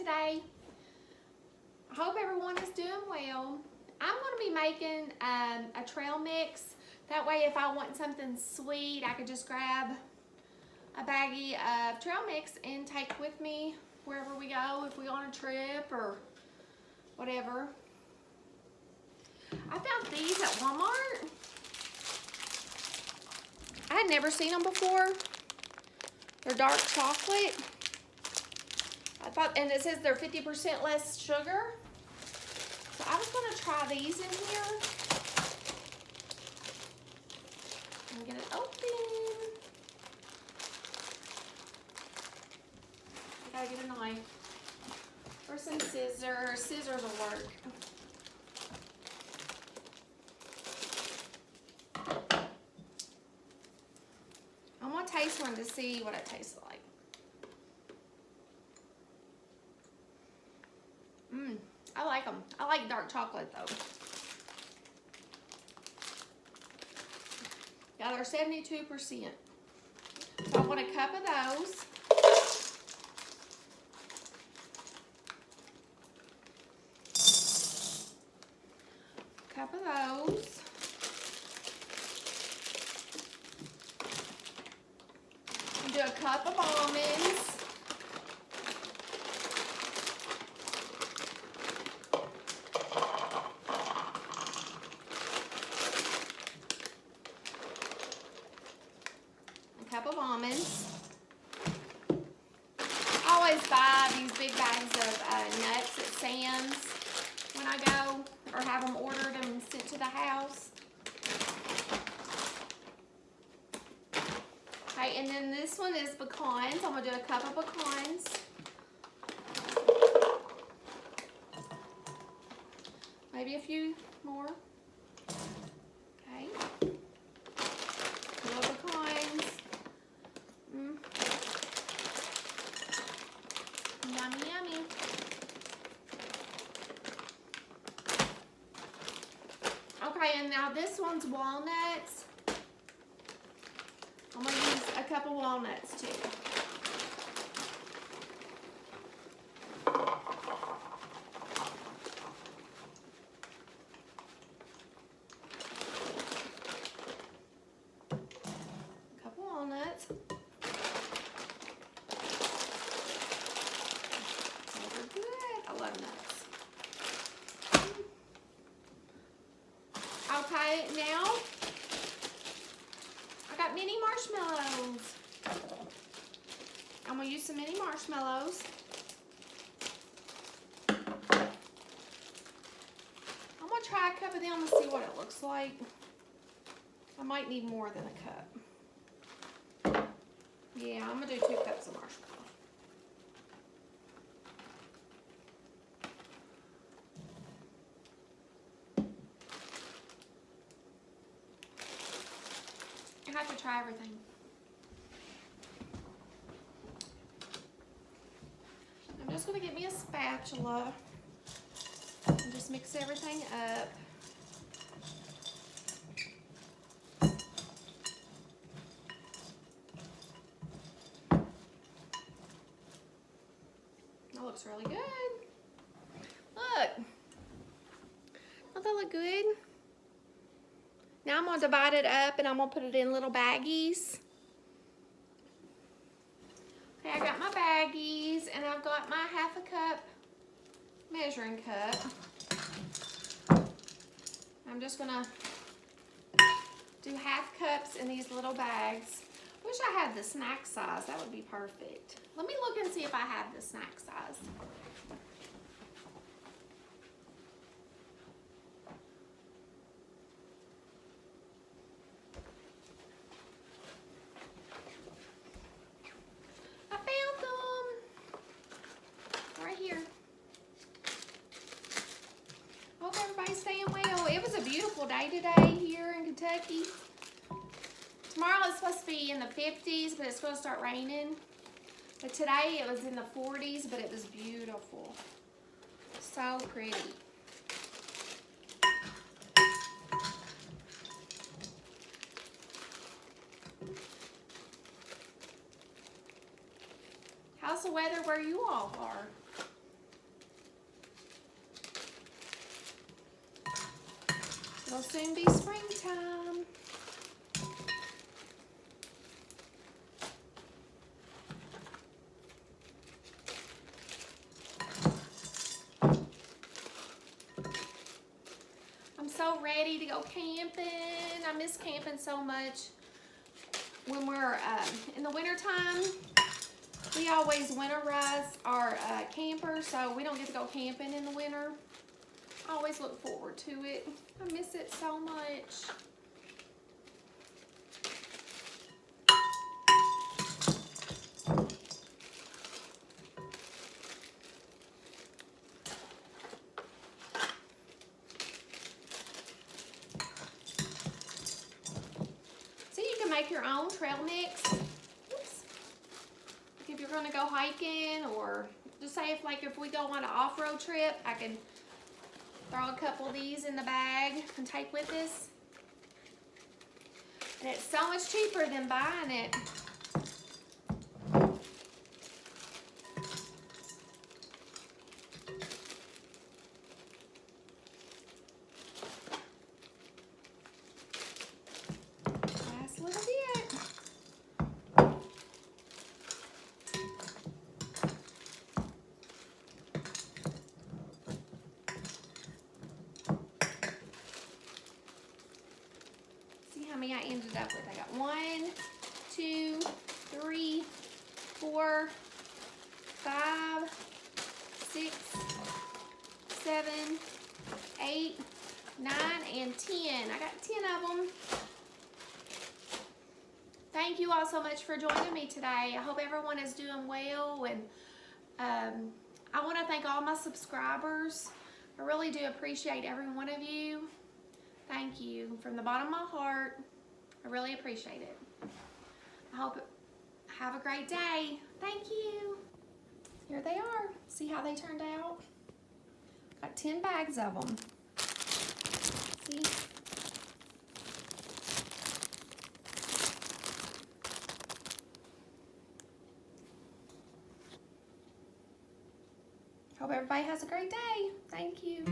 today. I hope everyone is doing well. I'm going to be making a trail mix. That way if I want something sweet, I could just grab a baggie of trail mix and take with me wherever we go, if we go on a trip or whatever. I found these at Walmart. I had never seen them before. They're dark chocolate. And it says they're 50% less sugar. So I was gonna try these in here. I'm gonna open. I gotta get a knife. Or some scissors. Scissors will work. I'm gonna taste one to see what it tastes like. I like them. I like dark chocolate though. Yeah, they're 72%. So I want a cup of those. Cup of those. And do a cup of almonds. Cup of almonds. I always buy these big bags of nuts at Sam's when I go, or have them ordered and sent to the house. Okay, and then this one is pecans. I'm gonna do a cup of pecans. Maybe a few more. Okay. Little pecans. Yummy, yummy. Okay, and now this one's walnuts. I'm gonna use a cup of walnuts too. A cup of walnuts. I love nuts. Okay, now I got mini marshmallows. I'm gonna use some mini marshmallows. I'm gonna try a cup of them and see what it looks like. I might need more than a cup. Yeah, I'm gonna do 2 cups of marshmallows. I have to try everything. I'm just going to get me a spatula and just mix everything up. That looks really good. Look. Don't that look good? Now I'm going to divide it up and I'm going to put it in little baggies. Okay, I got my baggies and I've got my 1/2 cup measuring cup. I'm just going to do 1/2 cups in these little bags. Wish I had the snack size. That would be perfect. Let me look and see if I have the snack size. Staying well. It was a beautiful day today here in Kentucky. Tomorrow it's supposed to be in the 50s, but it's going to start raining. But today it was in the 40s, but it was beautiful. So pretty. How's the weather where you all are? It'll soon be springtime. I'm so ready to go camping. I miss camping so much. When we're in the wintertime, we always winterize our camper, so we don't get to go camping in the winter. I always look forward to it. I miss it so much. So you can make your own trail mix. Oops. If you're gonna go hiking, or just say if we go on an off-road trip, I can throw a couple of these in the bag and take with us. And it's so much cheaper than buying it. Last little bit. I ended up with. I got 1, 2, 3, 4, 5, 6, 7, 8, 9, and 10. I got 10 of them. Thank you all so much for joining me today. I hope everyone is doing well, and I want to thank all my subscribers. I really do appreciate every one of you. Thank you from the bottom of my heart. I really appreciate it. I hope have a great day. Thank you. Here they are. See how they turned out? Got 10 bags of them. See? Hope everybody has a great day. Thank you.